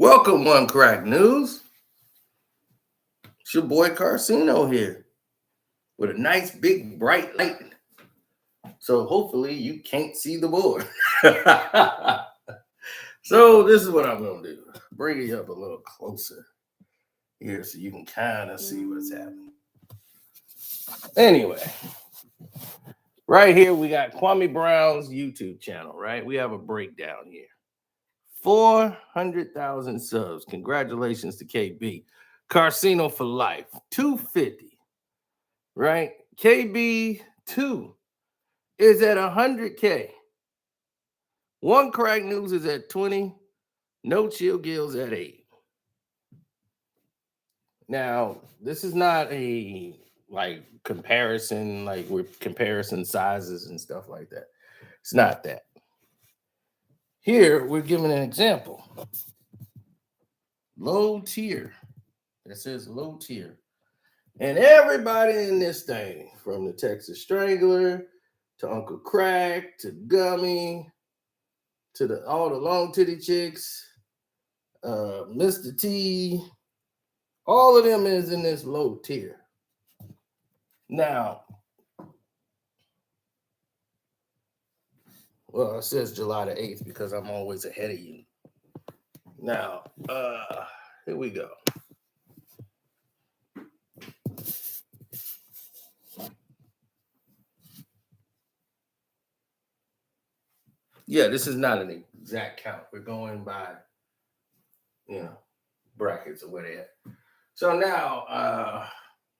Welcome, One Crack News. It's your boy Carcino here with a nice big bright light. So hopefully you can't see the board. So this is what I'm going to do. Bring it up a little closer here so you can kind of see what's happening. Anyway, right here we got Kwame Brown's YouTube channel, right? We have a breakdown here. 400,000 subs. Congratulations to KB. Carcino for life. 250. Right? KB2 is at 100K. One Crack News is at 20. No Chill Gills at 8. Now, this is not a comparison, like with comparison sizes and stuff like that. It's not that. Here, we're giving an example. Low tier. That says low tier. And everybody in this thing, from the Texas Strangler to Uncle Crack to Gummy to all the long titty chicks, Mr. T, all of them is in this low tier. Now, well, it says July the 8th because I'm always ahead of you. Now, here we go. Yeah, this is not an exact count. We're going by, brackets or where they at. So now,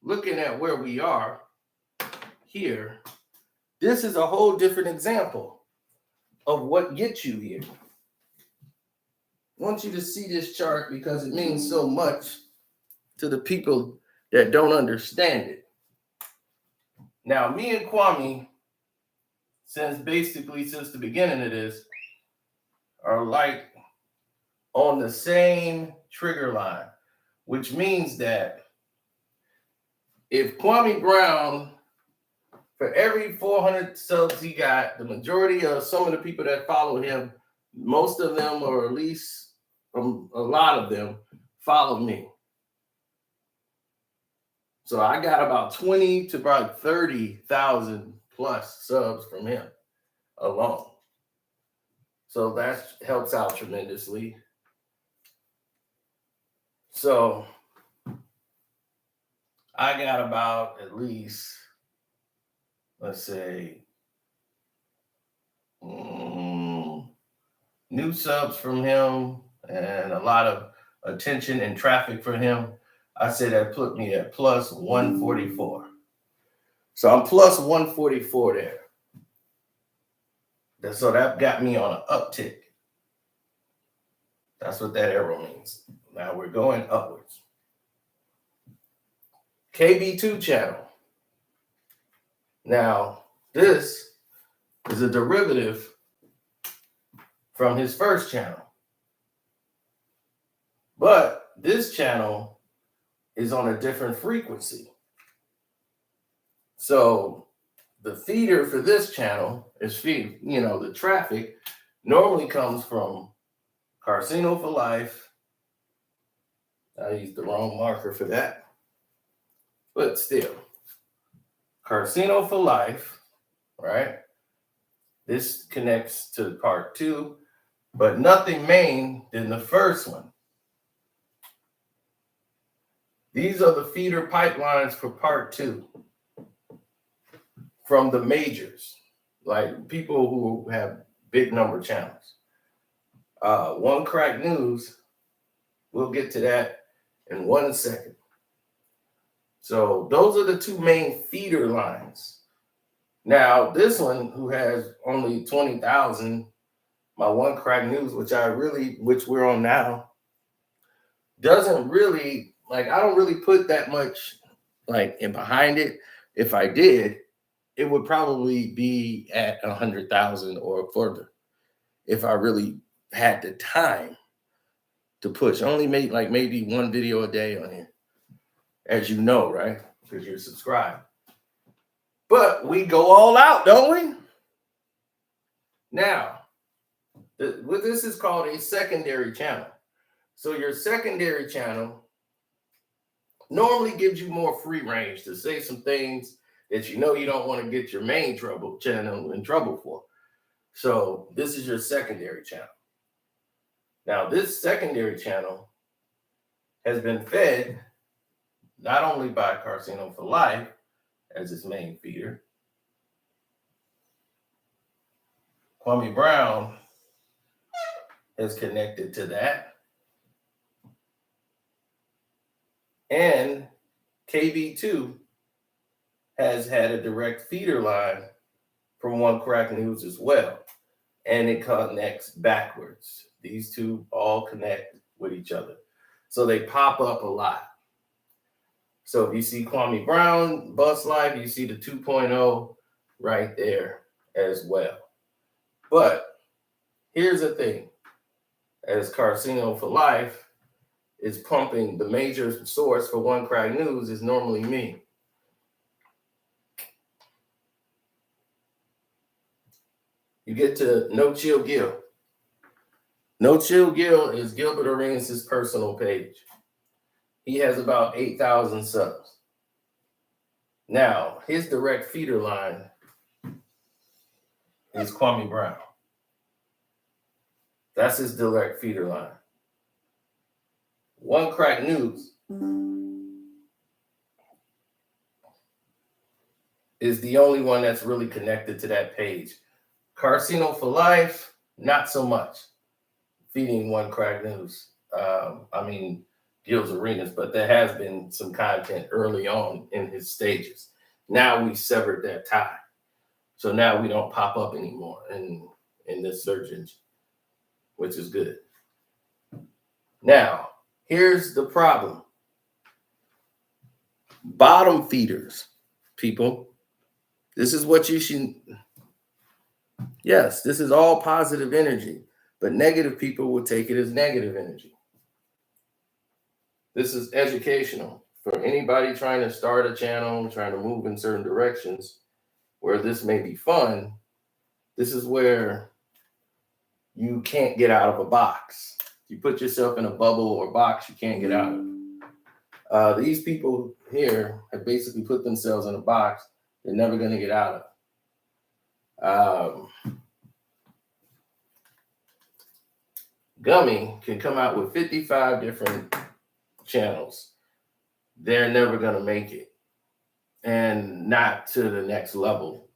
looking at where we are here, this is a whole different example of what gets you here. I want you to see this chart because it means so much to the people that don't understand it. Now, me and Kwame, since the beginning of this, are like on the same trigger line, which means that if Kwame Brown, for every 400 subs he got, the majority of some of the people that follow him, most of them, or at least a lot of them, follow me. So I got about 20 to about 30,000 plus subs from him alone. So that helps out tremendously. So I got about at least, let's say, new subs from him and a lot of attention and traffic for him. I say that put me at plus 144. So I'm plus 144 there. So that got me on an uptick. That's what that arrow means. Now we're going upwards. KB2 channel. Now, this is a derivative from his first channel. But this channel is on a different frequency. So the feeder for this channel is the traffic normally comes from Carcino for Life. I used the wrong marker for that. But still, Carcino for Life, right? This connects to part 2, but nothing main than the first one. These are the feeder pipelines for part 2 from the majors, like people who have big number channels. One Crack News, we'll get to that in 1 second. So those are the 2 main feeder lines. Now, this one, who has only 20,000, my One Crack News, which we're on now, doesn't really, I don't really put that much in behind it. If I did, it would probably be at 100,000 or further if I really had the time to push. I only made maybe 1 video a day on here, as you know, right? Because you're subscribed. But we go all out, don't we? Now, this is called a secondary channel. So your secondary channel normally gives you more free range to say some things that you know you don't want to get your main channel in trouble for. So this is your secondary channel. Now this secondary channel has been fed not only by Casino for Life as its main feeder. Kwame Brown is connected to that. And KB2 has had a direct feeder line from One Crack News as well. And it connects backwards. These two all connect with each other. So they pop up a lot. So if you see Kwame Brown, Bus Life, you see the 2.0 right there as well. But here's the thing. As Casino for Life is pumping, the major source for One Crack News is normally me. You get to No Chill Gil. No Chill Gil is Gilbert Arenas' personal page. He has about 8,000 subs. Now, his direct feeder line is Kwame Brown. That's his direct feeder line. One Crack News is the only one that's really connected to that page. Casino for Life, not so much. Feeding One Crack News. Gil's Arenas, but there has been some content early on in his stages. Now we severed that tie. So now we don't pop up anymore in this search engine, which is good. Now, here's the problem. Bottom feeders, people. This is what you should. Yes, this is all positive energy, but negative people will take it as negative energy. This is educational for anybody trying to start a channel, trying to move in certain directions where this may be fun. This is where you can't get out of a box. You put yourself in a bubble or a box you can't get out of. These people here have basically put themselves in a box they're never going to get out of. Gummy can come out with 55 different channels. They're never going to make it, and not to the next level.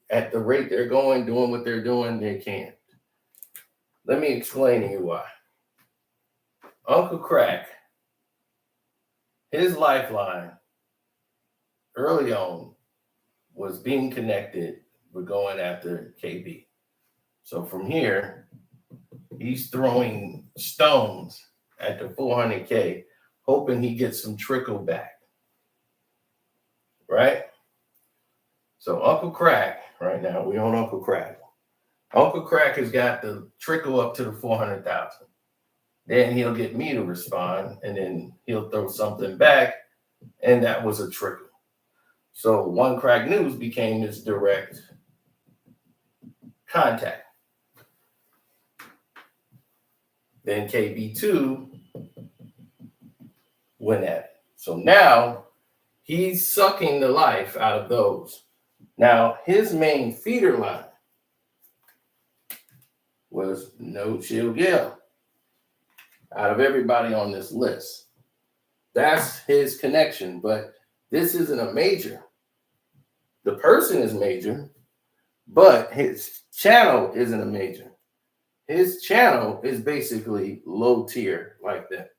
At the rate they're going, doing what they're doing, they can't. Let me explain to you why. Uncle Crack, his lifeline early on was being connected with going after KB. So from here, he's throwing stones at the 400K, hoping he gets some trickle back. Right? So Uncle Crack, right now, we own Uncle Crack. Uncle Crack has got the trickle up to the 400,000. Then he'll get me to respond, and then he'll throw something back, and that was a trickle. So One Crack News became his direct contact. Then KB2 went at it. So now he's sucking the life out of those. Now his main feeder line was No Chill Gil. Out of everybody on this list, that's his connection. But this isn't a major. The person is major, but his channel isn't a major. His channel is basically low tier like that.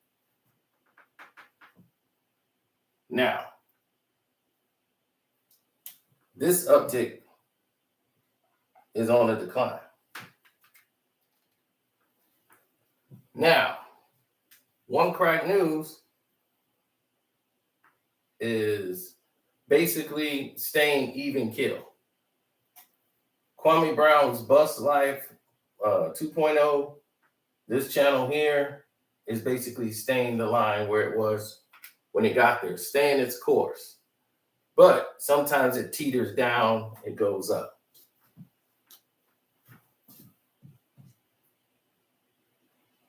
Now, this uptick is on a decline. Now, One Crack News is basically staying even kill. Kwame Brown's Bus Life 2.0, this channel here is basically staying the line where it was when it got there, staying its course. But sometimes it teeters down, it goes up.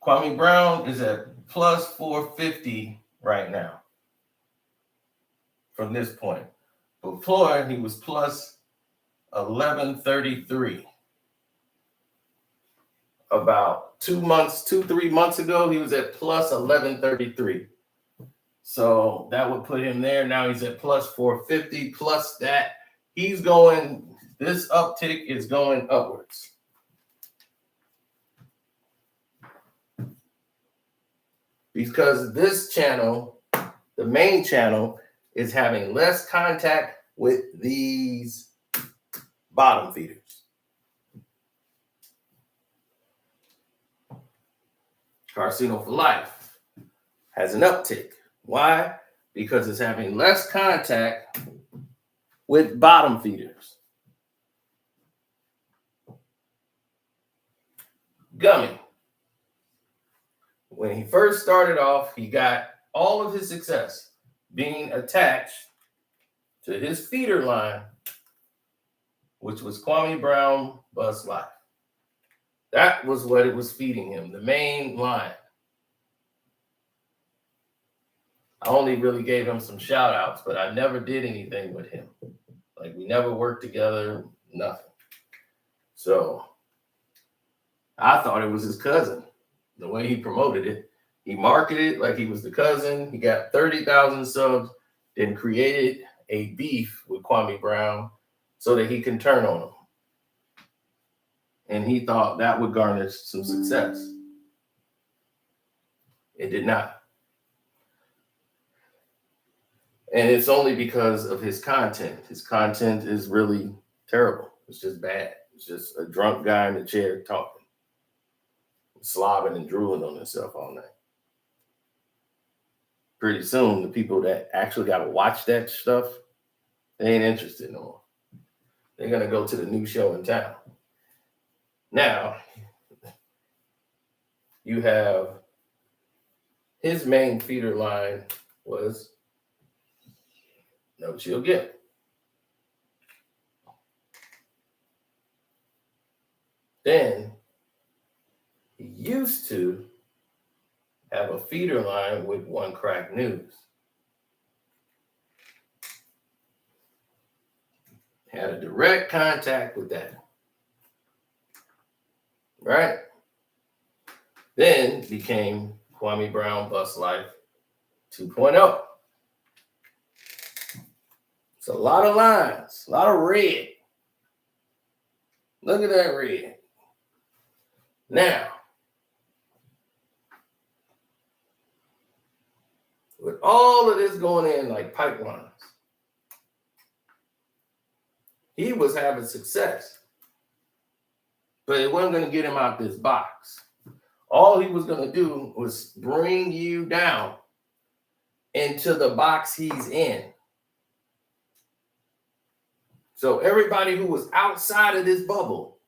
Kwame Brown is at plus 450 right now from this point. Before, he was plus 1133. About 3 months ago, he was at plus 1133. So that would put him there. Now he's at plus 450. Plus that, this uptick is going upwards. Because this channel, the main channel, is having less contact with these bottom feeders. Casino for Life has an uptick. Why? Because it's having less contact with bottom feeders. Gummy. When he first started off, he got all of his success being attached to his feeder line, which was Kwame Brown Bus Life. That was what it was feeding him, the main line. I only really gave him some shout outs, but I never did anything with him. Like, we never worked together, nothing. So I thought it was his cousin, the way he promoted it. He marketed it like he was the cousin. He got 30,000 subs, then created a beef with Kwame Brown so that he can turn on him. And he thought that would garner some success. It did not. And it's only because of his content. His content is really terrible. It's just bad. It's just a drunk guy in the chair talking, slobbing and drooling on himself all night. Pretty soon, the people that actually got to watch that stuff, they ain't interested no more. They're going to go to the new show in town. Now, you have his main feeder line was No Chill Gift. Then he used to have a feeder line with One Crack News. Had a direct contact with that. Right? Then became Kwame Brown Bus Life 2.0. It's a lot of lines, a lot of red. Look at that red. Now, with all of this going in like pipelines, he was having success, but it wasn't going to get him out this box. All he was going to do was bring you down into the box he's in. So everybody who was outside of this bubble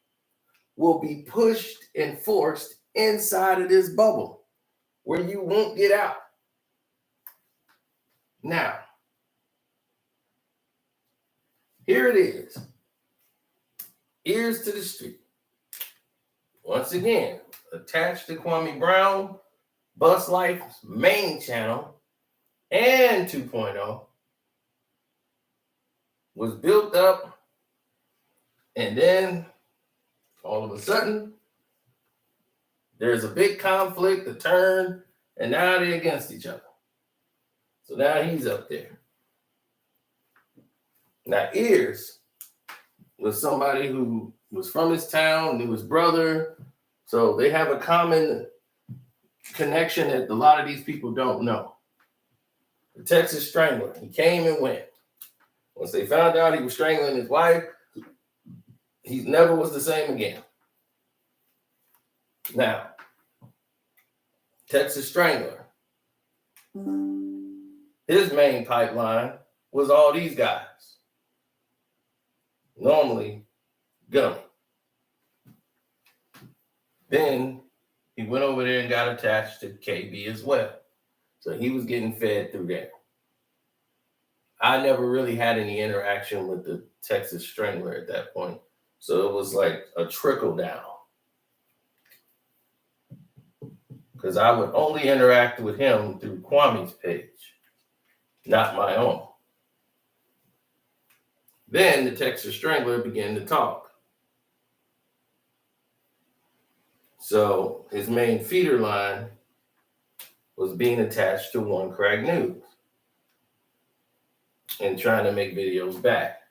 will be pushed and forced inside of this bubble where you won't get out. Now, here it is. Ears to the street. Once again, attached to Kwame Brown Bus Life's main channel and 2.0 was built up, and then all of a sudden there's a big conflict, a turn, and now they're against each other. So now he's up there. Now Ears was somebody who was from his town, knew his brother, so they have a common connection that a lot of these people don't know. The Texas Strangler, he came and went. Once they found out he was strangling his wife, he never was the same again. Now, Texas Strangler, his main pipeline was all these guys. Normally, Gummy. Then he went over there and got attached to KB as well. So he was getting fed through there. I never really had any interaction with the Texas Strangler at that point. So it was like a trickle down. because I would only interact with him through Kwame's page, not my own. Then the Texas Strangler began to talk. So his main feeder line was being attached to One Crack News and trying to make videos back.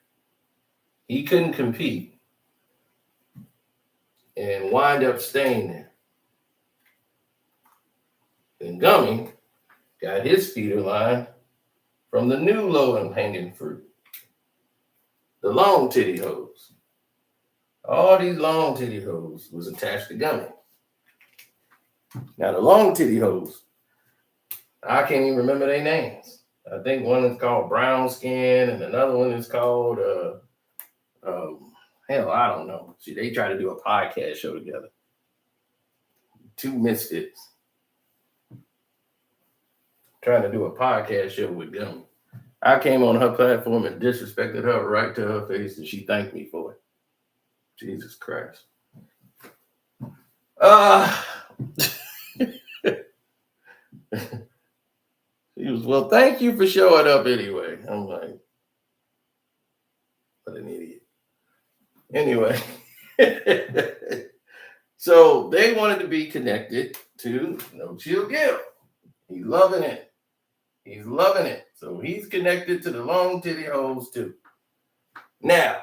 He couldn't compete and wind up staying there. Then Gummy got his feeder line from the new low-hanging fruit, the long titty hoes. All these long titty hoes was attached to Gummy. Now the long titty hoes, I can't even remember their names. I think one is called Brown Skin and another one is called hell, I don't know. See, they try to do a podcast show together. Two misfits trying to do a podcast show with Gummy. I came on her platform and disrespected her right to her face, and she thanked me for it. Jesus Christ. He was, well, thank you for showing up anyway. I'm like, what an idiot. Anyway. So they wanted to be connected to No Chill Gil. He's loving it. He's loving it. So he's connected to the long titty hoes too. Now,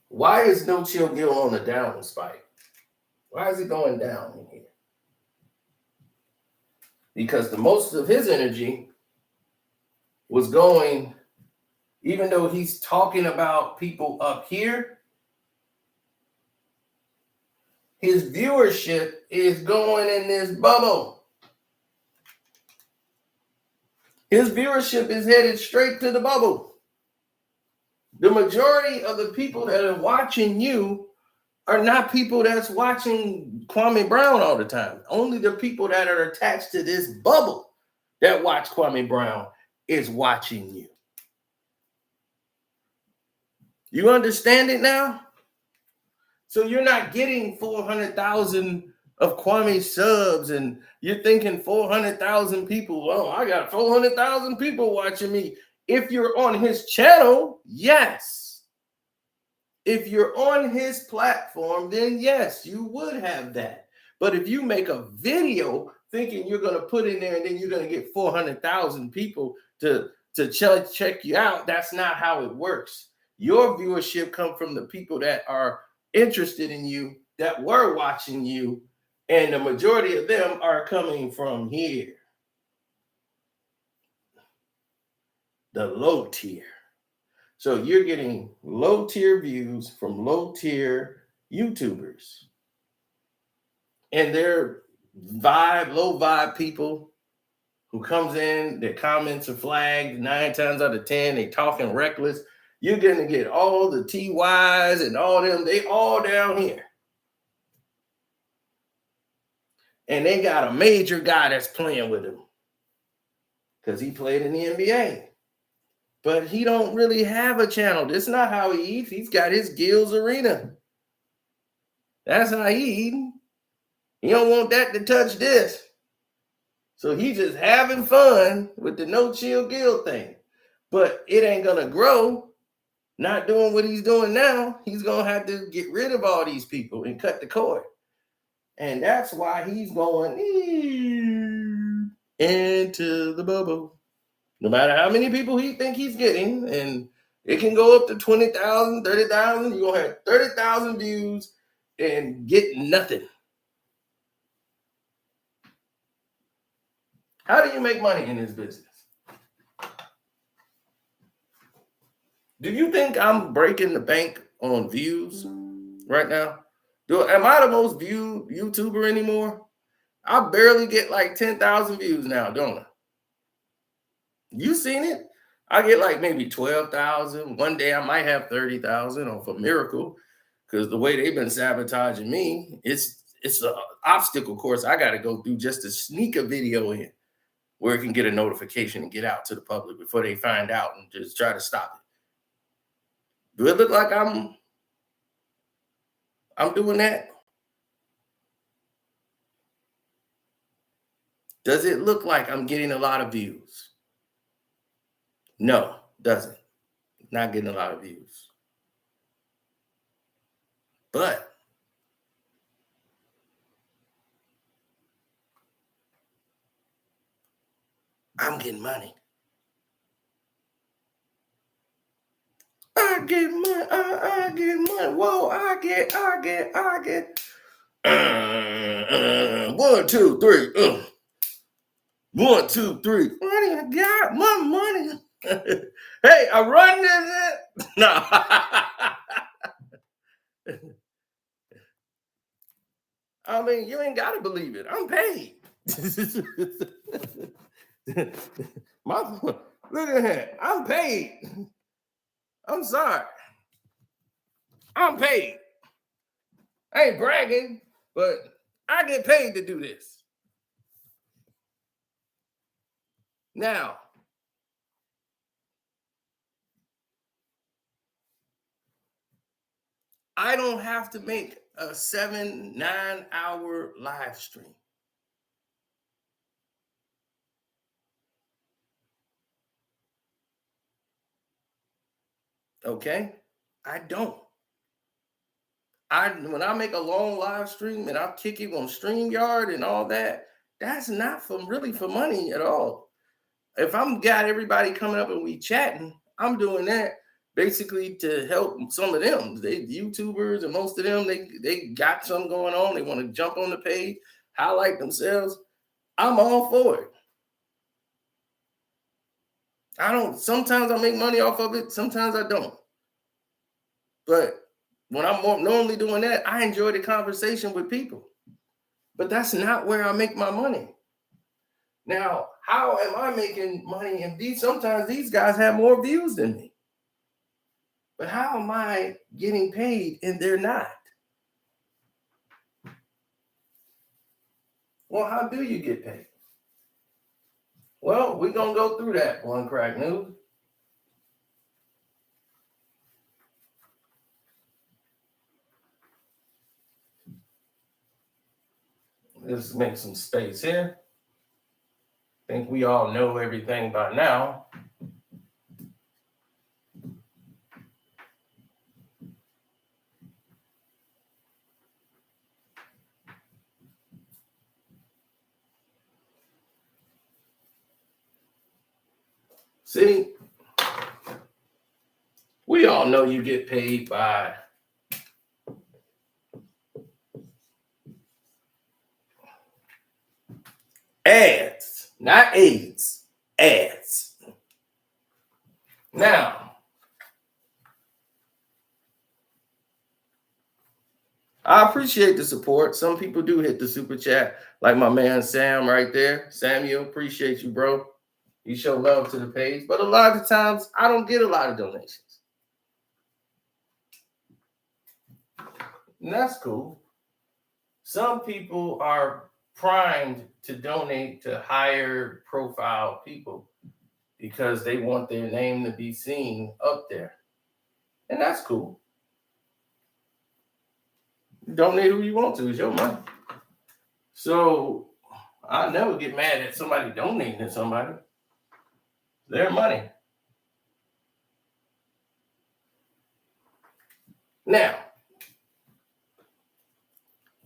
why is No Chill Gil on the down spike? Why is he going down in here? Because the most of his energy was going, even though he's talking about people up here, his viewership is going in this bubble. His viewership is headed straight to the bubble. The majority of the people that are watching you are not people that's watching Kwame Brown all the time. Only the people that are attached to this bubble that watch Kwame Brown is watching you. You understand it now? So you're not getting 400,000 of Kwame subs and you're thinking 400,000 people. Oh, I got 400,000 people watching me. If you're on his channel, yes. If you're on his platform, then yes, you would have that. But if you make a video thinking you're going to put in there and then you're going to get 400,000 people to check you out, that's not how it works. Your viewership comes from the people that are interested in you, that were watching you, and the majority of them are coming from here. The low tier. So you're getting low tier views from low tier YouTubers. And they're low vibe people who comes in, their comments are flagged 9 times out of 10, they talking reckless. You're going to get all the TYs and all them, they all down here. And they got a major guy that's playing with him because he played in the NBA. But he don't really have a channel. This is not how he eats. He's got his Gil's Arena. That's how he eating. He don't want that to touch this. So he just having fun with the No Chill Gil thing. But it ain't going to grow. Not doing what he's doing now, he's going to have to get rid of all these people and cut the cord. And that's why he's going into the bubble. No matter how many people he think he's getting, and it can go up to 20,000, 30,000, you're going to have 30,000 views and get nothing. How do you make money in this business? Do you think I'm breaking the bank on views right now? Am I the most viewed YouTuber anymore? I barely get like 10,000 views now, don't I? You seen it? I get like maybe 12,000. One day I might have 30,000 off a miracle because the way they've been sabotaging me, it's an obstacle course I got to go through just to sneak a video in where it can get a notification and get out to the public before they find out and just try to stop it. Do it look like I'm I'm doing that. Does it look like I'm getting a lot of views? No, doesn't. Not getting a lot of views. But I'm getting money. I get money. I get money. Whoa, I get. 1, 2, 3. 1, 2, 3. Money, I got my money. Hey, I run this. No. I mean, you ain't got to believe it. I'm paid. Look at that. I'm paid. I'm sorry. I'm paid. I ain't bragging, but I get paid to do this. Now, I don't have to make a 7-9 hour live stream. Okay? I don't. When I make a long live stream and I kick it on StreamYard and all that, that's not really for money at all. If I'm got everybody coming up and we chatting, I'm doing that basically to help some of them. They YouTubers and most of them, they got something going on. They want to jump on the page, highlight themselves. I'm all for it. Sometimes I make money off of it, sometimes I don't. But when I'm normally doing that, I enjoy the conversation with people. But that's not where I make my money. Now, how am I making money? And sometimes these guys have more views than me. But how am I getting paid and they're not? Well, how do you get paid? Well, we're going to go through that one crack news. Let's make some space here. I think we all know everything by now. See, we all know you get paid by ads, not AIDS, ads. Now, I appreciate the support. Some people do hit the super chat, like my man Sam right there. Samuel, appreciate you, bro. You show love to the page. But a lot of the times, I don't get a lot of donations. And that's cool. Some people are primed to donate to higher profile people because they want their name to be seen up there. And that's cool. Donate who you want to. It's your money. So I never get mad at somebody donating to somebody. Their money. Now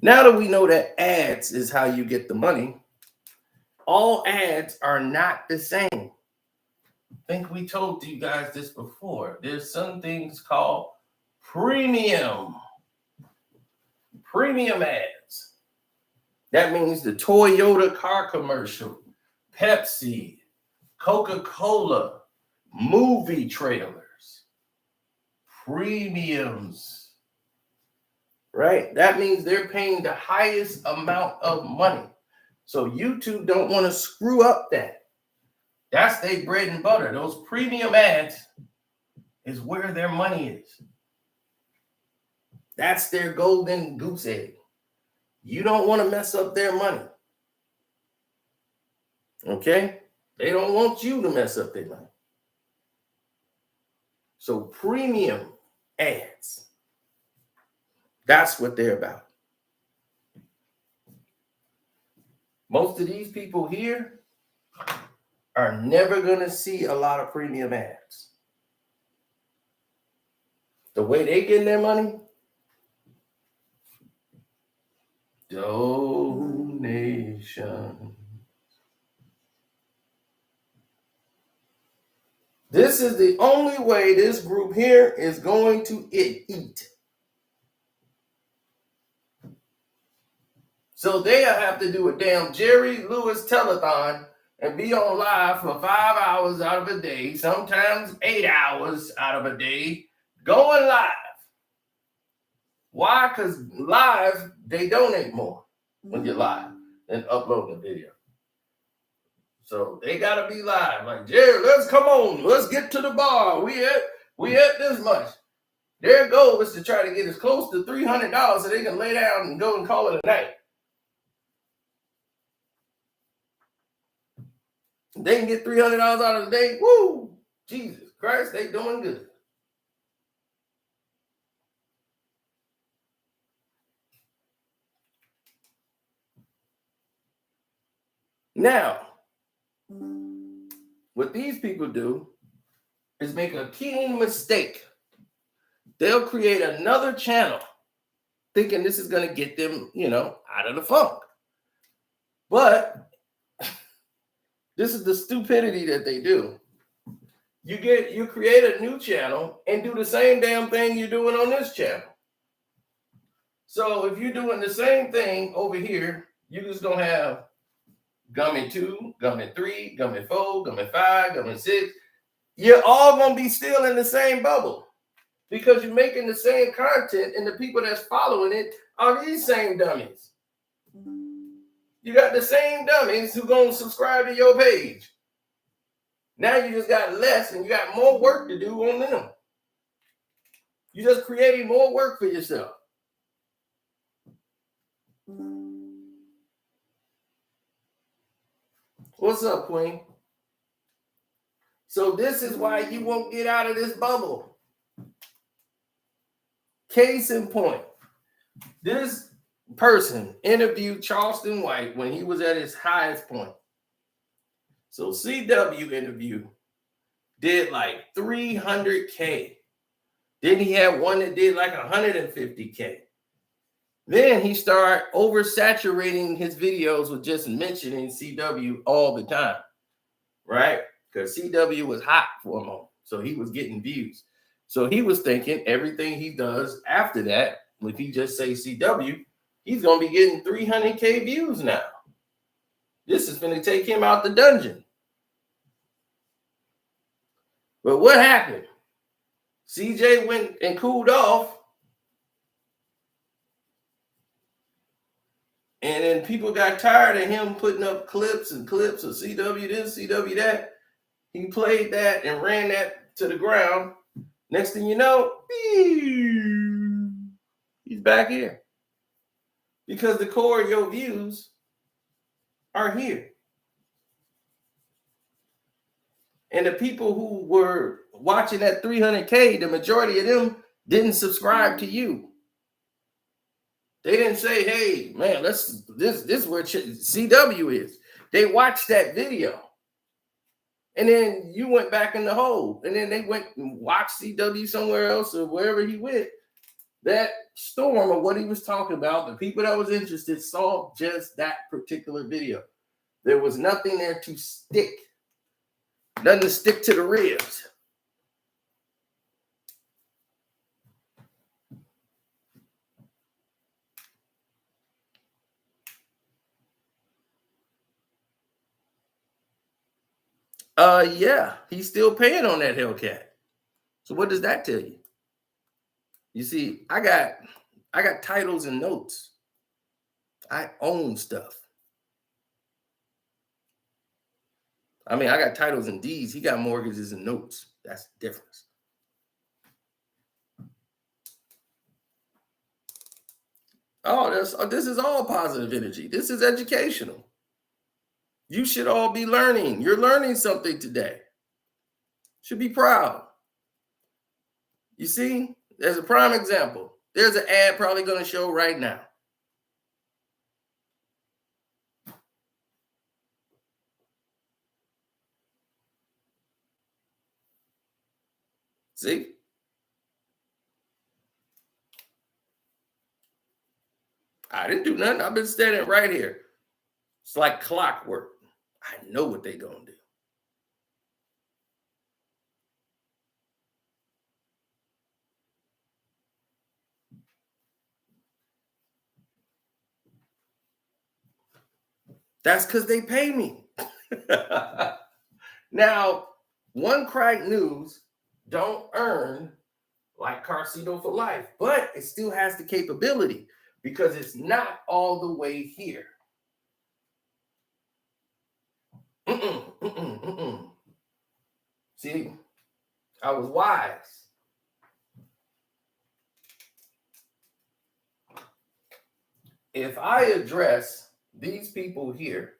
that we know that ads is how you get the money, all ads are not the same. I think we told you guys this before. There's some things called premium ads. That means the Toyota car commercial, Pepsi, Coca-Cola, movie trailers, premiums, right? That means they're paying the highest amount of money. So YouTube don't want to screw up that. That's their bread and butter. Those premium ads is where their money is. That's their golden goose egg. You don't want to mess up their money. Okay? They don't want you to mess up their money. So premium ads. That's what they're about. Most of these people here are never going to see a lot of premium ads. The way they get their money, donation. This is the only way this group here is going to eat. So they'll have to do a damn Jerry Lewis telethon and be on live for 5 hours out of a day, sometimes 8 hours out of a day, going live. Why? Because live, they donate more when you're live and upload the video. So they gotta be live. Like, Jerry, let's come on, let's get to the bar. We at this much. Their goal is to try to get as close to $300 so they can lay down and go and call it a night. They can get $300 out of the day. Woo! Jesus Christ, they doing good. Now, what these people do is make a keen mistake. They'll create another channel thinking this is going to get them, out of the funk. But this is the stupidity that they do. You create a new channel and do the same damn thing you're doing on this channel. So if you're doing the same thing over here, you're just going to have Gummy 2, Gummy 3, Gummy 4, Gummy 5, Gummy 6. You're all going to be still in the same bubble because you're making the same content and the people that's following it are these same dummies. You got the same dummies who going to subscribe to your page. Now you just got less and you got more work to do on them. You're just creating more work for yourself. What's up, Queen? So this is why you won't get out of this bubble. Case in point, this person interviewed Charleston White when he was at his highest point. So CW interview did like 300K. Then he had one that did like 150K. Then he started oversaturating his videos with just mentioning CW all the time, right? Because CW was hot for a moment, so he was getting views. So he was thinking everything he does after that, if he just say CW, he's going to be getting 300K views now. This is going to take him out the dungeon. But what happened? CJ went and cooled off. And then people got tired of him putting up clips of CW this, CW that. He played that and ran that to the ground. Next thing you know, he's back here. Because the core of your views are here. And the people who were watching that 300K, the majority of them didn't subscribe to you. They didn't say, hey, man, this is where CW is. They watched that video. And then you went back in the hole. And then they went and watched CW somewhere else or wherever he went. That storm of what he was talking about, the people that was interested saw just that particular video. There was nothing there to stick. Nothing to stick to the ribs. Yeah, he's still paying on that Hellcat. So what does that tell you? You see, I got titles and notes. I own stuff. I mean, I got titles and deeds. He got mortgages and notes. That's the difference. This is all positive energy. This is educational. You should all be learning. You're learning something today. Should be proud. You see, there's a prime example. There's an ad probably going to show right now. See? I didn't do nothing. I've been standing right here. It's like clockwork. I know what they're going to do. That's because they pay me. Now, One Crack News don't earn like Carcito for Life, but it still has the capability because it's not all the way here. See, I was wise. If I address these people here,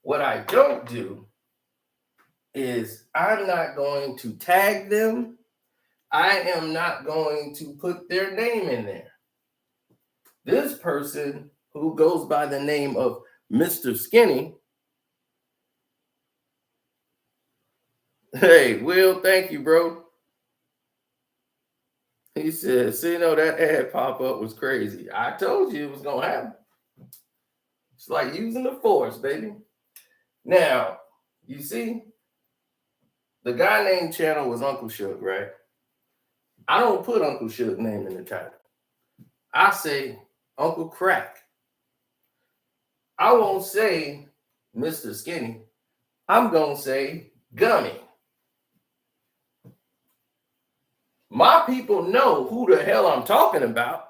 what I don't do is I'm not going to tag them. I am not going to put their name in there. This person who goes by the name of Mr. Skinny. Hey, Will, thank you, bro. He said, see, that ad pop-up was crazy. I told you it was going to happen. It's like using the force, baby. Now, you see, the guy named channel was Uncle Shook, right? I don't put Uncle Shook's name in the title. I say Uncle Crack. I won't say Mr. Skinny. I'm going to say Gummy. My people know who the hell I'm talking about.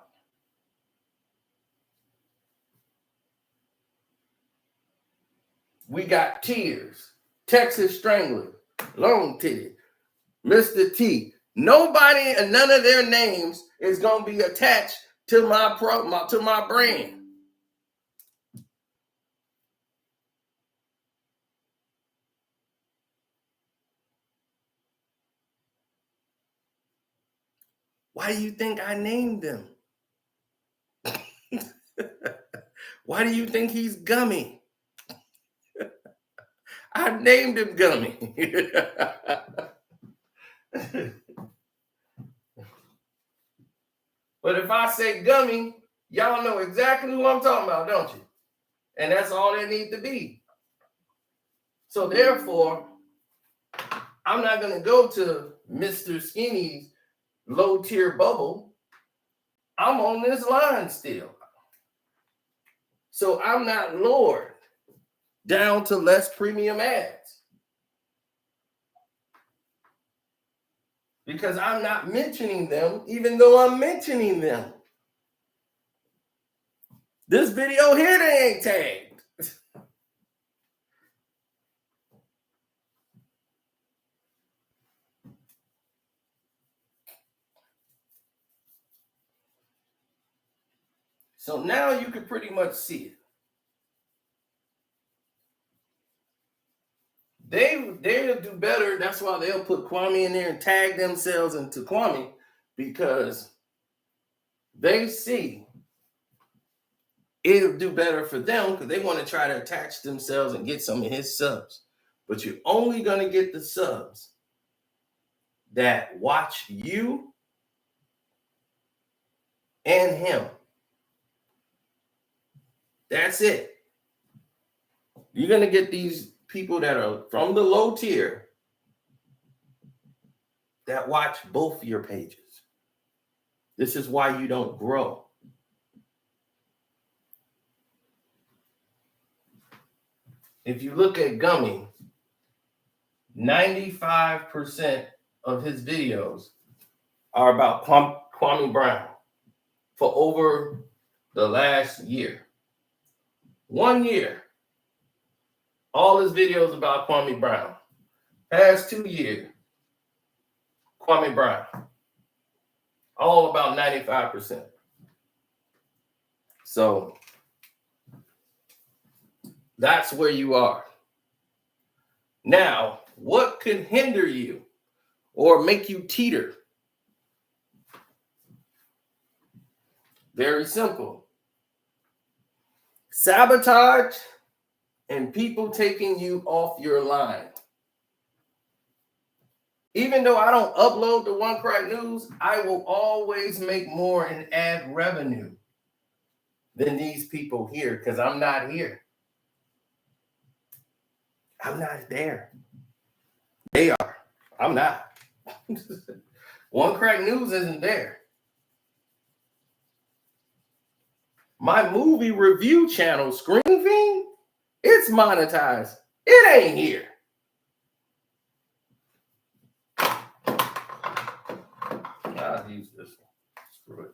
We got Tears, Texas Strangler, Long Titty, Mr. T. Nobody and none of their names is going to be attached to my brand. Why do you think I named them? Why do you think he's Gummy? I named him Gummy. But if I say Gummy, y'all know exactly who I'm talking about, don't you? And that's all they need to be. So therefore, I'm not going to go to Mr. Skinny's low tier bubble. I'm on this line still. So I'm not lowered down to less premium ads. Because I'm not mentioning them, even though I'm mentioning them. This video here, they ain't tagged. So now you can pretty much see it. They'll do better. That's why they'll put Kwame in there and tag themselves into Kwame, because they see it'll do better for them because they want to try to attach themselves and get some of his subs. But you're only going to get the subs that watch you and him. That's it. You're going to get these people that are from the low tier that watch both your pages. This is why you don't grow. If you look at Gummy, 95% of his videos are about Kwame Brown for over the last year. 1 year. All his videos about Kwame Brown. Past 2 years, Kwame Brown. All about 95%. So that's where you are. Now, what could hinder you or make you teeter? Very simple. Sabotage and people taking you off your line. Even though I don't upload the One Crack News, I will always make more in ad revenue than these people here because I'm not here. I'm not there. They are. I'm not. One Crack News isn't there. My movie review channel, Screen Fiend, it's monetized. It ain't here. I'll use this one. Screw it.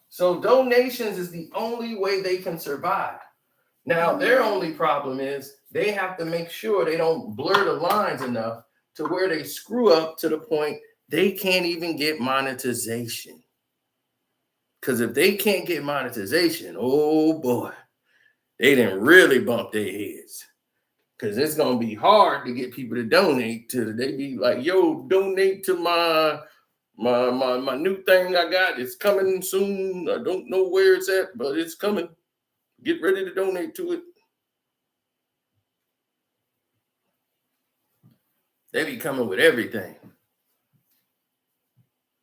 So donations is the only way they can survive. Now, their only problem is they have to make sure they don't blur the lines enough to where they screw up to the point they can't even get monetization. Because if they can't get monetization, oh boy, they didn't really bump their heads. Because it's going to be hard to get people to donate to. They be like, yo, donate to my new thing I got. It's coming soon. I don't know where it's at, but it's coming. Get ready to donate to it. They be coming with everything.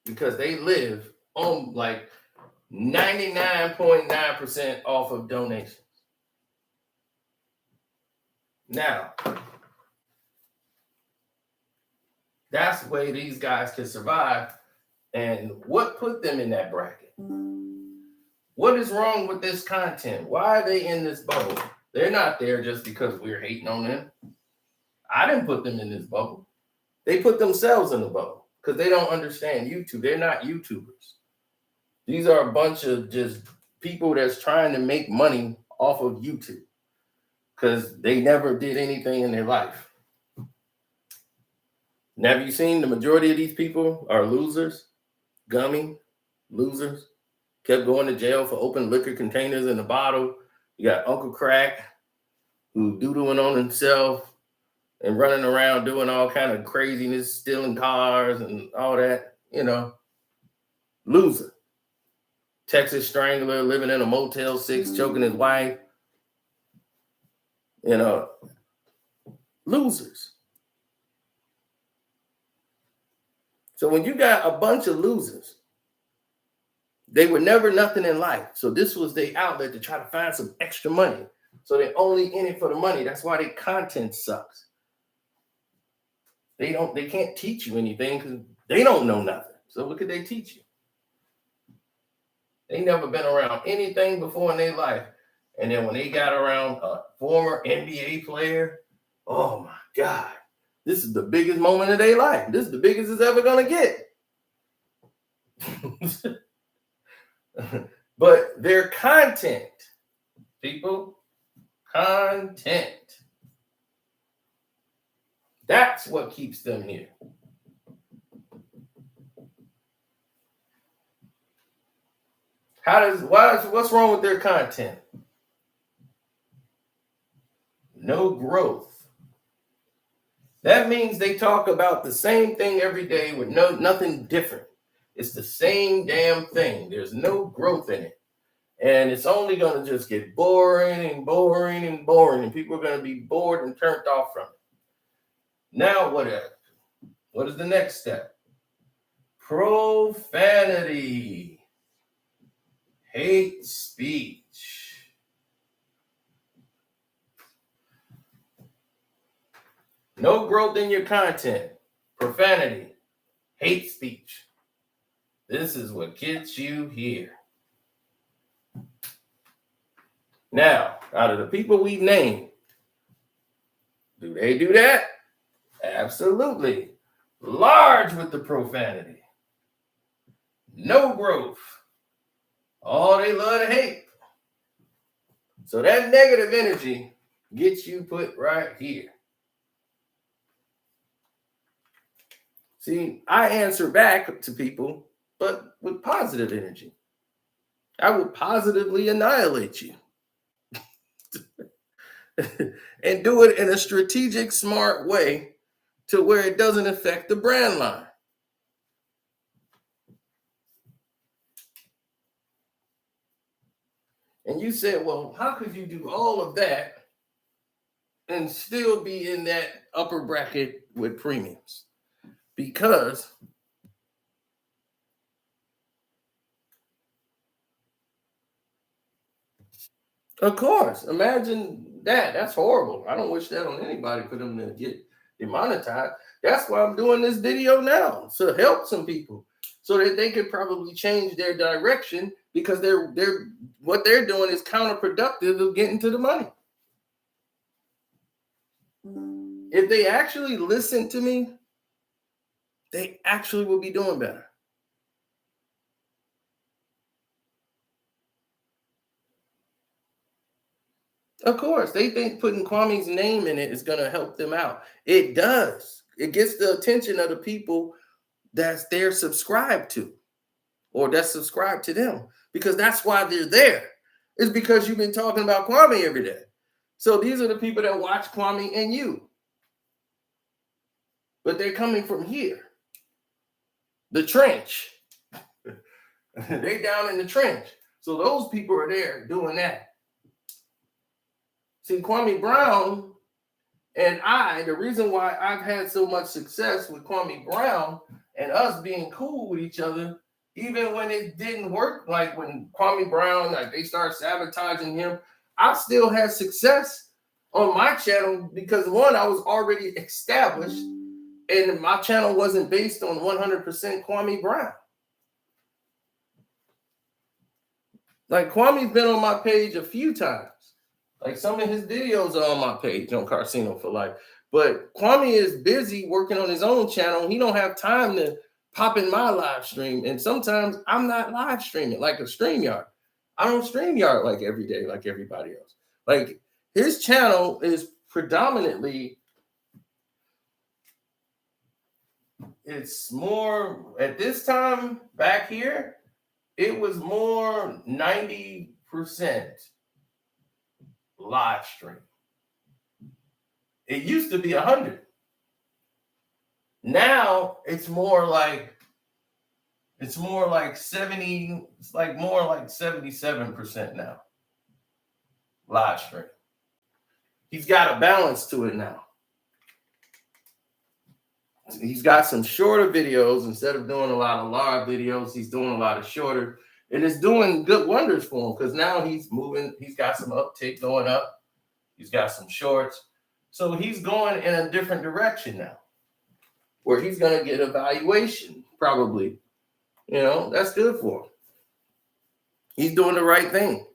Because they live on like 99.9% off of donations. Now, that's the way these guys can survive. And what put them in that bracket? What is wrong with this content? Why are they in this bubble? They're not there just because we're hating on them. I didn't put them in this bubble. They put themselves in the bubble because they don't understand YouTube. They're not YouTubers. These are a bunch of just people that's trying to make money off of YouTube because they never did anything in their life. Now, have you seen the majority of these people are losers? Gummy losers. Kept going to jail for open liquor containers in the bottle. You got Uncle Crack, who doodling on himself and running around doing all kind of craziness, stealing cars and all that, you know. Loser. Texas Strangler, living in a Motel 6, choking his wife. You know, losers. So when you got a bunch of losers, they were never nothing in life. So this was their outlet to try to find some extra money. So they're only in it for the money. That's why their content sucks. They can't teach you anything because they don't know nothing. So what could they teach you? They never been around anything before in their life. And then when they got around a former NBA player, oh my God, this is the biggest moment of their life. This is the biggest it's ever gonna get. But their content, people, content. That's what keeps them here. What's wrong with their content? No growth. That means they talk about the same thing every day with nothing different. It's the same damn thing. There's no growth in it. And it's only going to just get boring and boring and boring. And people are going to be bored and turned off from it. Now what else? What is the next step? Profanity. Hate speech. No growth in your content. Profanity. Hate speech. This is what gets you here. Now, out of the people we've named, do they do that? Absolutely. Large with the profanity. No growth. All they love to hate. So that negative energy gets you put right here. See, I answer back to people, but with positive energy. I would positively annihilate you. And do it in a strategic, smart way to where it doesn't affect the brand line. And you said, well, how could you do all of that and still be in that upper bracket with premiums? Because of course, imagine that. That's horrible. I don't wish that on anybody for them to get demonetized. That's why I'm doing this video now, to help some people so that they could probably change their direction, because they're what they're doing is counterproductive of getting to the money. If they actually listen to me, they actually will be doing better. Of course, they think putting Kwame's name in it is going to help them out. It does. It gets the attention of the people that's they're subscribed to, or that's subscribed to them, because that's why they're there. It's because you've been talking about Kwame every day. So these are the people that watch Kwame and you. But they're coming from here, the trench. They down in the trench. So those people are there doing that. See, Kwame Brown and the reason why I've had so much success with Kwame Brown and us being cool with each other, even when it didn't work, like when Kwame Brown, like they started sabotaging him, I still had success on my channel because, one, I was already established and my channel wasn't based on 100% Kwame Brown. Like, Kwame's been on my page a few times. Like, some of his videos are on my page on Casino for Life. But Kwame is busy working on his own channel. He don't have time to pop in my live stream. And sometimes I'm not live streaming like a StreamYard. I don't StreamYard like every day like everybody else. Like, his channel is predominantly, it's more, at this time back here, it was more 90% live stream. It used to be 100. Now it's more like 70. It's like more like 77% now live stream. He's got a balance to it now. He's got some shorter videos. Instead of doing a lot of live videos, he's doing a lot of shorter. And it's doing good wonders for him, because now he's moving. He's got some uptick going up. He's got some shorts. So he's going in a different direction now, where he's going to get a valuation, probably. You know, that's good for him. He's doing the right thing.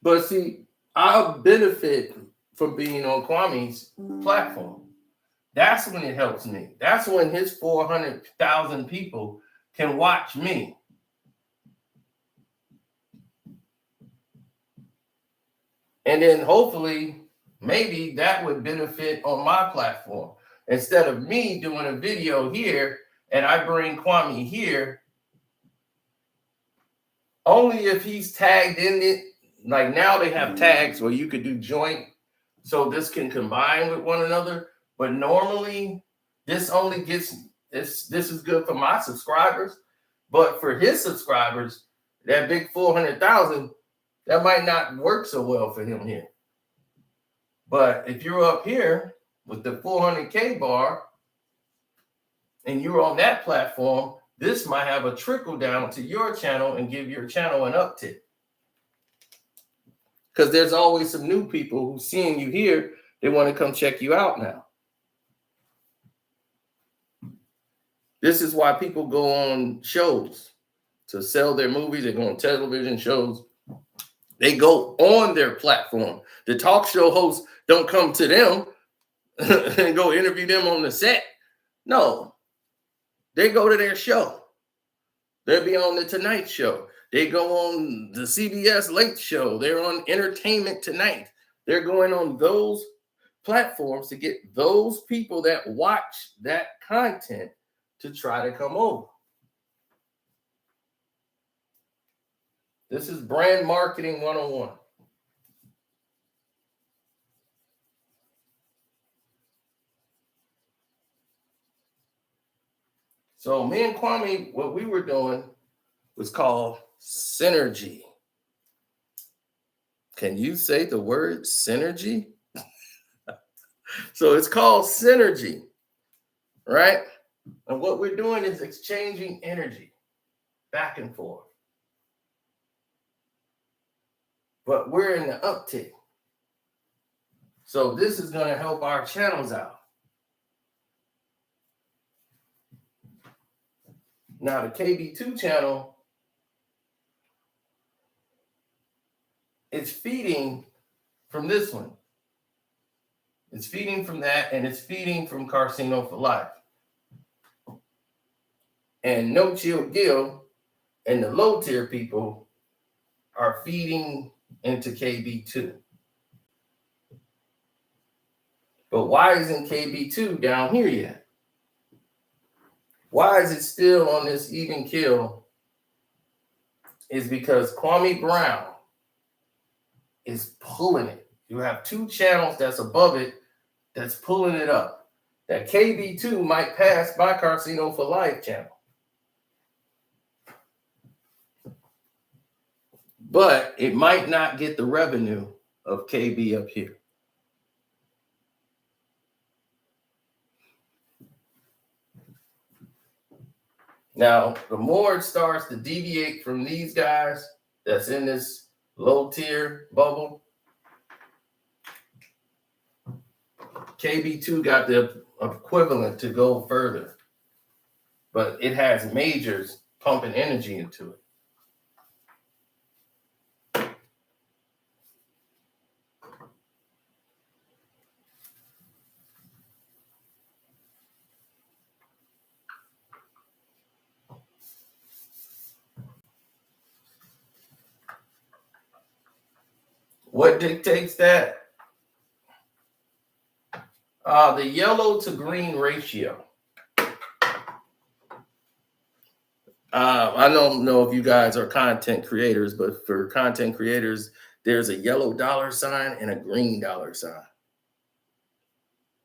But see, I'll benefit from being on Kwame's platform. That's when it helps me. That's when his 400,000 people can watch me. And then hopefully, maybe that would benefit on my platform. Instead of me doing a video here and I bring Kwame here, only if he's tagged in it. Like, now they have tags where you could do joint, so this can combine with one another. But normally, this only gets, this is good for my subscribers. But for his subscribers, that big 400,000, that might not work so well for him here. But if you're up here with the 400K bar and you're on that platform, this might have a trickle down to your channel and give your channel an uptick. Because there's always some new people who, seeing you here, they want to come check you out now. This is why people go on shows to sell their movies. They go on television shows. They go on their platform. The talk show hosts don't come to them and go interview them on the set. No, they go to their show. They'll be on the Tonight Show. They go on the CBS Late Show. They're on Entertainment Tonight. They're going on those platforms to get those people that watch that content to try to come over. This is brand marketing 101. So me and Kwame, what we were doing was called Synergy. Can you say the word synergy? So it's called synergy, right? And what we're doing is exchanging energy back and forth. But we're in the uptick. So this is going to help our channels out. Now the KB2 channel is feeding from this one. It's feeding from that, and it's feeding from Casino for Life. And No Chill Gill and the low tier people are feeding into KB2. But why isn't KB2 down here yet? Why is it still on this even kill? Is because Kwame Brown is pulling it. You have two channels that's above it that's pulling it up. That KB2 might pass by Casino for Life channel. But it might not get the revenue of KB up here. Now, the more it starts to deviate from these guys that's in this low tier bubble, KB2 got the equivalent to go further. But it has majors pumping energy into it. What dictates that? The yellow to green ratio. I don't know if you guys are content creators, but for content creators, there's a yellow dollar sign and a green dollar sign.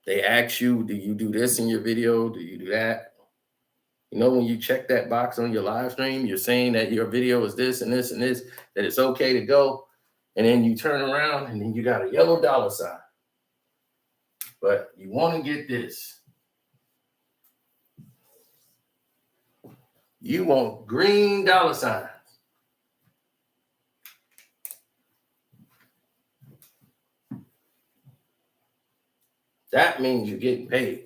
They ask you, do you do this in your video? Do you do that? You know, when you check that box on your live stream, you're saying that your video is this and this and this, that it's okay to go. And then you turn around and then you got a yellow dollar sign. But you want to get this. You want green dollar signs. That means you're getting paid.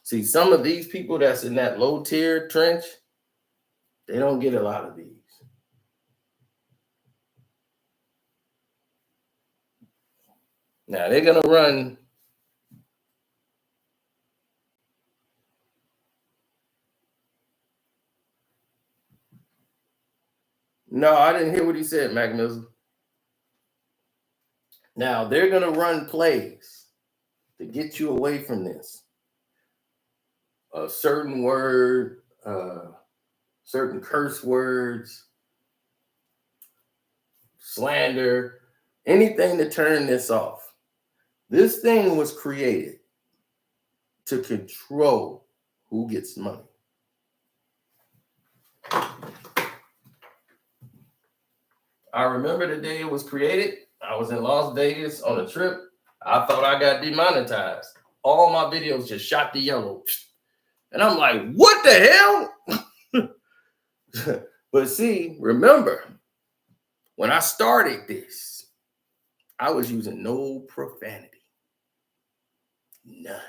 See, some of these people that's in that low tier trench, they don't get a lot of these. Now they're going to run. No, I didn't hear what he said, Mac Mizzle. Now they're going to run plays to get you away from this. A certain word, certain curse words, slander, anything to turn this off. This thing was created to control who gets money. I remember the day it was created. I was in Las Vegas on a trip. I thought I got demonetized. All my videos just shot to yellow. And I'm like, what the hell? But see, remember, when I started this, I was using no profanity. None.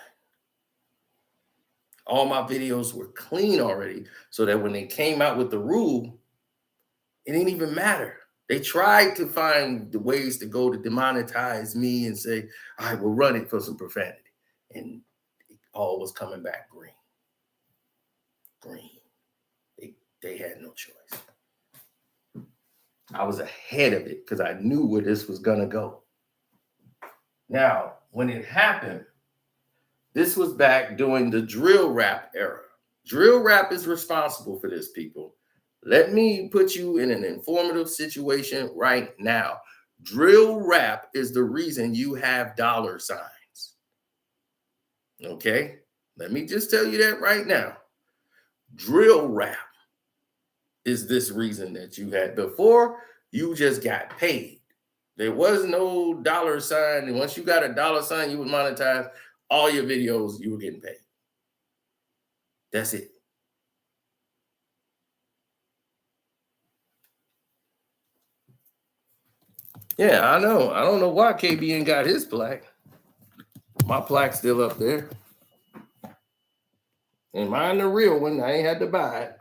All my videos were clean already, so that when they came out with the rule, it didn't even matter. They tried to find the ways to go to demonetize me and say, all right, we'll run it for some profanity. And it all was coming back green. Green. They had no choice. I was ahead of it because I knew where this was going to go. Now, when it happened, this was back during the drill rap era. Drill rap is responsible for this, people. Let me put you in an informative situation right now. Drill rap is the reason you have dollar signs. Okay? Let me just tell you that right now. Drill rap is this reason that you had. Before, you just got paid. There was no dollar sign. And once you got a dollar sign, you would monetize all your videos, you were getting paid. That's it. Yeah, I know. I don't know why KBN got his plaque. My plaque's still up there. And mine the real one. I ain't had to buy it.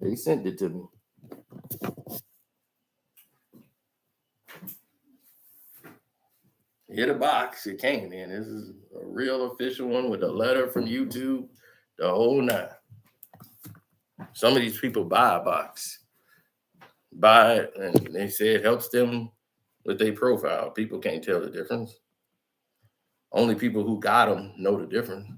They sent it to me. Hit a box. It came in. This is a real official one with a letter from YouTube. The whole nine. Some of these people buy a box. Buy it, and they say it helps them with their profile. People can't tell the difference. Only people who got them know the difference.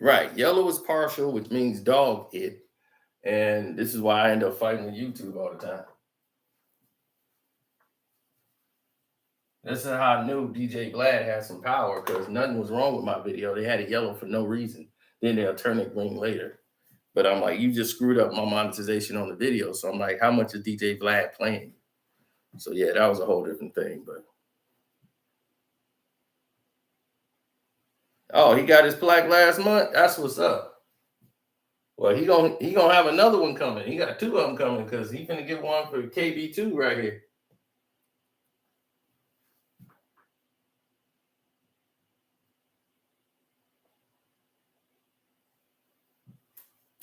Right. Yellow is partial, which means dog hit. And this is why I end up fighting with YouTube all the time. This is how I knew DJ Vlad had some power, because nothing was wrong with my video. They had it yellow for no reason. Then they'll turn it green later. But I'm like, you just screwed up my monetization on the video. So I'm like, how much is DJ Vlad playing? So yeah, that was a whole different thing. But oh, he got his plaque last month. That's what's up. Well, he gonna have another one coming. He got two of them coming, because he finna get one for KB2 right here.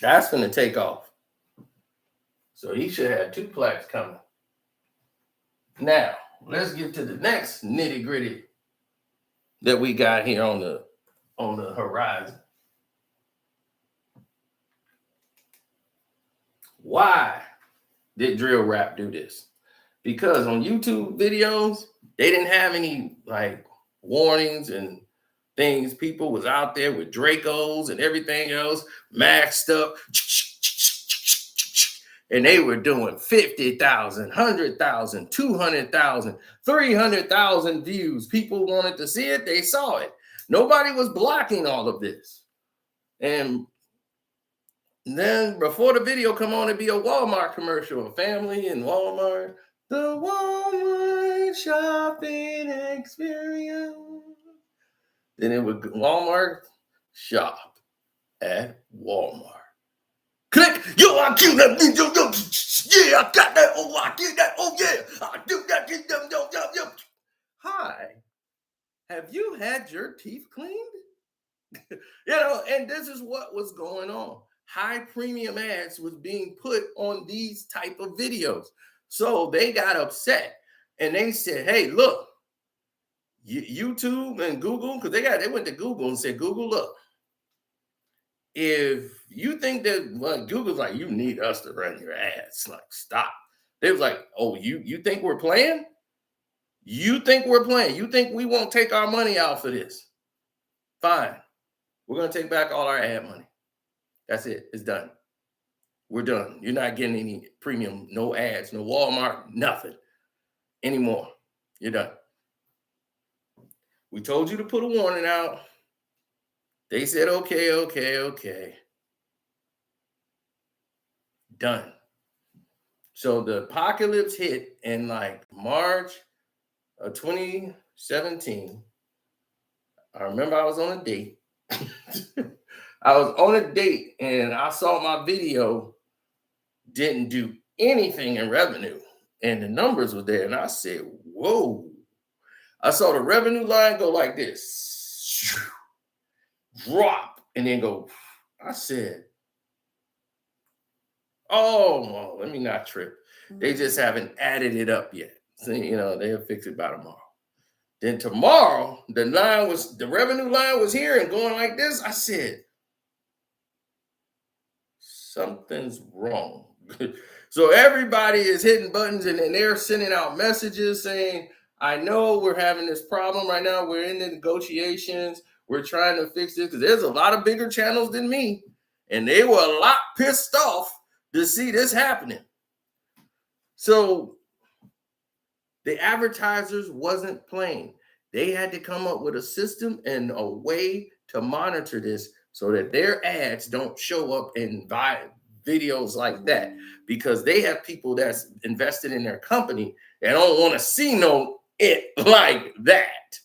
That's gonna take off. So he should have two plaques coming. Now, let's get to the next nitty gritty that we got here on the horizon. Why did Drill Rap do this? Because on YouTube videos, they didn't have any like warnings and things. People was out there with Dracos and everything else, maxed up, and they were doing 50,000, 100,000, 200,000, 300,000 views. People wanted to see it. They saw it. Nobody was blocking all of this. And then before the video come on, it'd be a Walmart commercial, a family in Walmart. The Walmart shopping experience. Then it would Walmart shop at Walmart. Click, yo, I kill that, yo, yeah, I got that, oh, I did that, oh, yeah, I do that, yo. Hi, have you had your teeth cleaned? And this is what was going on. High premium ads was being put on these type of videos. So they got upset and they said, hey, look, YouTube and Google, because they went to Google and said, Google, look, if you think that, well, Google's like, you need us to run your ads, like, stop. They was like, oh, you think we're playing? You think we're playing? You think we won't take our money out for this? Fine. We're going to take back all our ad money. That's it. It's done. We're done. You're not getting any premium, no ads, no Walmart, nothing anymore. You're done. We told you to put a warning out. They said, okay. Done. So the apocalypse hit in like March of 2017. I remember I was on a date. I was on a date and I saw my video didn't do anything in revenue. And the numbers were there. And I said, whoa. I saw the revenue line go like this. Drop. And then go. I said, oh, well, let me not trip. They just haven't added it up yet. So, they'll fix it by tomorrow. Then tomorrow, the revenue line was here and going like this. I said, something's wrong. So everybody is hitting buttons and then they're sending out messages saying, I know we're having this problem right now. We're in the negotiations. We're trying to fix this, because there's a lot of bigger channels than me. And they were a lot pissed off to see this happening. So the advertisers wasn't playing. They had to come up with a system and a way to monitor this so that their ads don't show up in videos like that, because they have people that's invested in their company and don't want to see no it like that.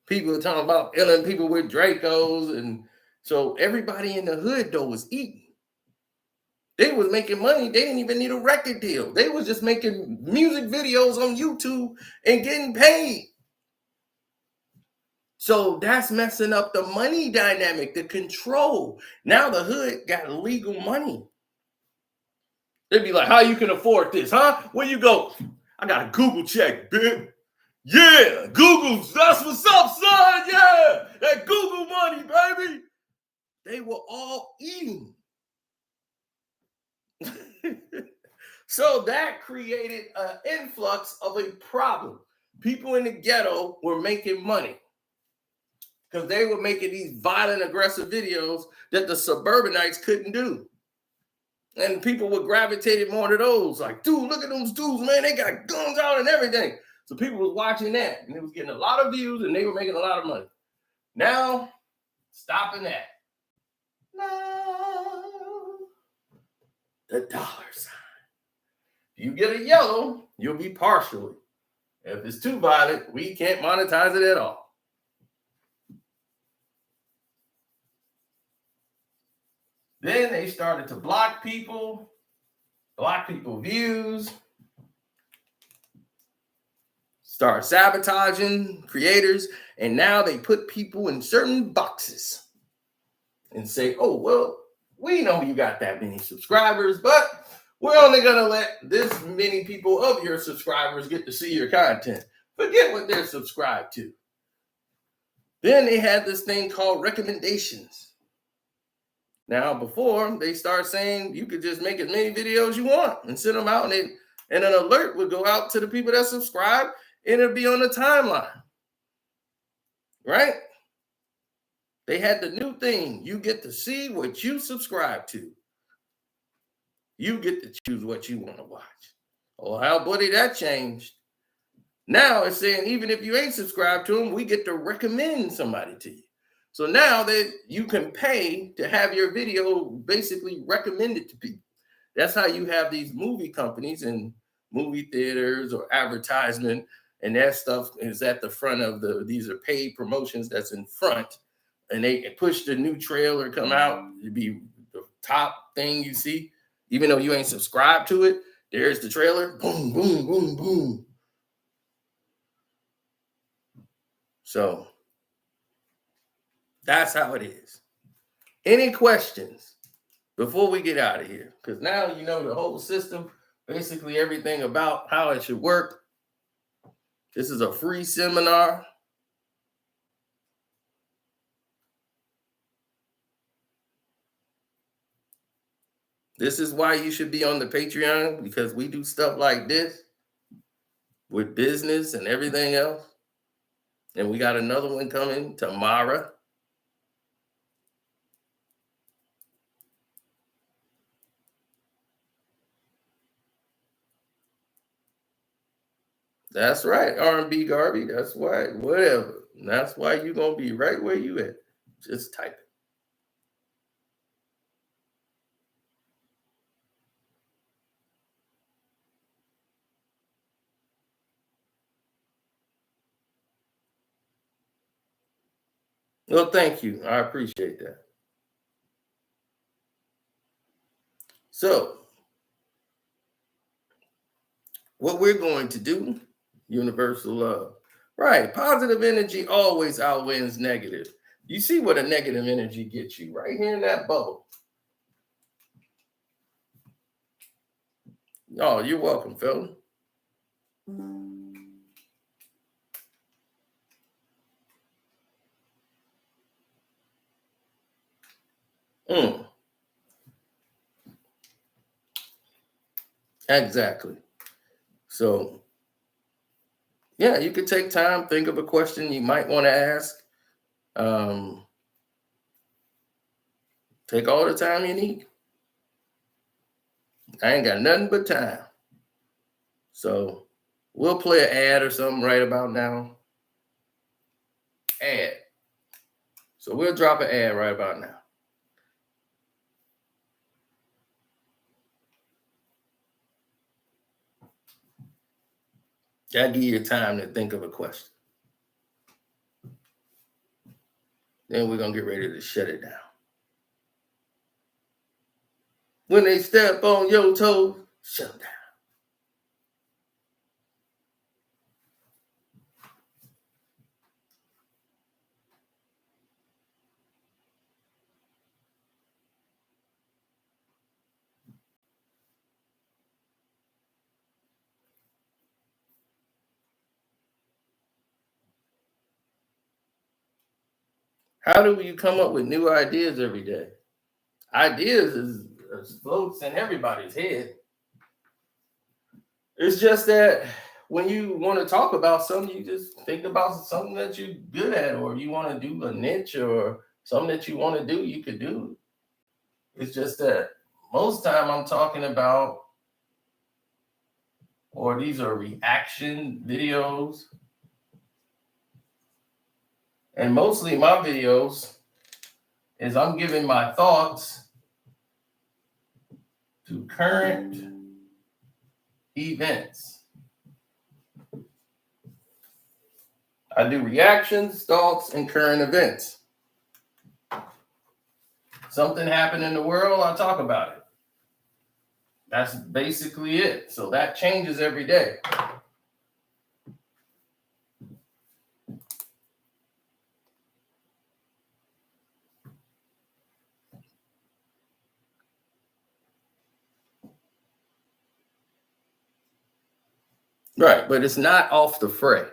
People are talking about killing people with Dracos, and so everybody in the hood though was eating. They was making money. They didn't even need a record deal. They was just making music videos on YouTube and getting paid. So that's messing up the money dynamic, the control. Now the hood got illegal money. They'd be like, how you can afford this, huh? Where you go? I got a Google check, bitch. Yeah, Google's, that's what's up, son. Yeah, that Google money, baby. They were all eating. So that created an influx of a problem. People in the ghetto were making money because they were making these violent, aggressive videos that the suburbanites couldn't do. And people were gravitated more to those. Like, dude, look at those dudes, man. They got guns out and everything. So people was watching that, and it was getting a lot of views, and they were making a lot of money. Now, stopping that. No. The dollar sign. If you get a yellow, you'll be partially. If it's too violent, we can't monetize it at all. Then they started to block people views, start sabotaging creators, and now they put people in certain boxes and say, oh, well, we know you got that many subscribers, but we're only going to let this many people of your subscribers get to see your content. Forget what they're subscribed to. Then they had this thing called recommendations. Now, before, they start saying you could just make as many videos you want and send them out, and an alert would go out to the people that subscribe, and it'll be on the timeline, right? They had the new thing. You get to see what you subscribe to. You get to choose what you want to watch. Oh, how buddy, that changed. Now it's saying even if you ain't subscribed to them, we get to recommend somebody to you. So now that you can pay to have your video basically recommended to people. That's how you have these movie companies and movie theaters or advertisement, and that stuff is at the front of these are paid promotions that's in front, and they push the new trailer come out. It'd be the top thing you see, even though you ain't subscribed to it. There's the trailer, boom, boom, boom, boom. So that's how it is. Any questions before we get out of here? Because now you know the whole system, basically everything about how it should work. This is a free seminar. This is why you should be on the Patreon, because we do stuff like this with business and everything else. And we got another one coming tomorrow. That's right, R&B Garvey. That's why, whatever. That's why you're going to be right where you at. Just type it. Well, thank you. I appreciate that. So, what we're going to do, universal love. Right. Positive energy always outwins negative. You see what a negative energy gets you right here in that bubble. Oh, you're welcome, fella. Exactly. So, yeah, you could take time, think of a question you might want to ask. Take all the time you need. I ain't got nothing but time. So We'll play an ad or something right about now. Ad. So we'll drop an ad right about now. That'll give you time to think of a question. Then we're going to get ready to shut it down. When they step on your toes, shut down. How do you come up with new ideas every day? Ideas is floats in everybody's head. It's just that when you want to talk about something, you just think about something that you're good at, or you want to do a niche or something that you want to do, you could do. It's just that most time I'm talking about, or these are reaction videos. And mostly my videos is I'm giving my thoughts to current events. I do reactions, thoughts, and current events. Something happened in the world, I talk about it. That's basically it. So that changes every day. Right, but it's not off the fray.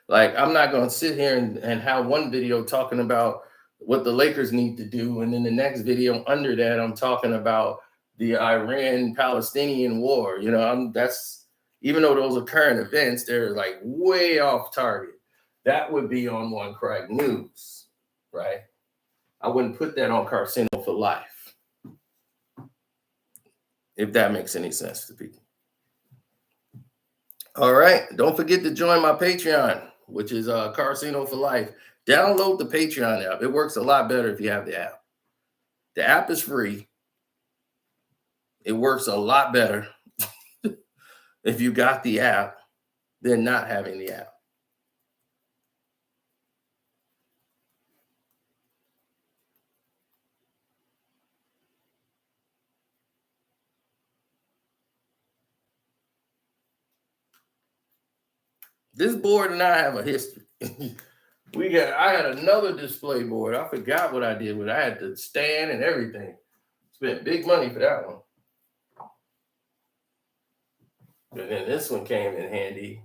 Like, I'm not going to sit here and have one video talking about what the Lakers need to do, and then the next video under that, I'm talking about the Iran-Palestinian war. You know, that's, even though those are current events, they're like way off target. That would be on One Crack News, right? I wouldn't put that on Casino for Life, if that makes any sense to people. All right. Don't forget to join my Patreon, which is Casino for Life. Download the Patreon app. It works a lot better if you have the app. The app is free. It works a lot better if you got the app than not having the app. This board and I have a history. I had another display board. I forgot what I did with it. I had the stand and everything. Spent big money for that one. And then this one came in handy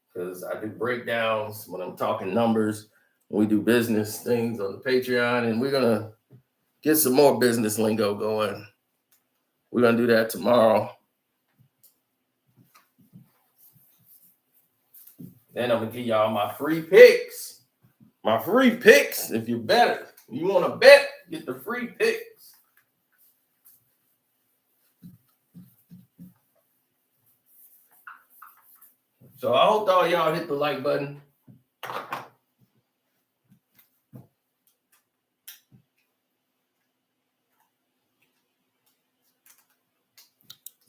because I do breakdowns when I'm talking numbers. We do business things on the Patreon, and we're going to get some more business lingo going. We're going to do that tomorrow. Then I'm going to give y'all my free picks. My free picks, if you bet, you want to bet, get the free picks. So I hope all y'all hit the like button.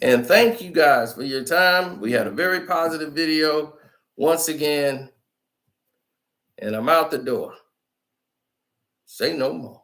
And thank you guys for your time. We had a very positive video once again. And I'm out the door. Say no more.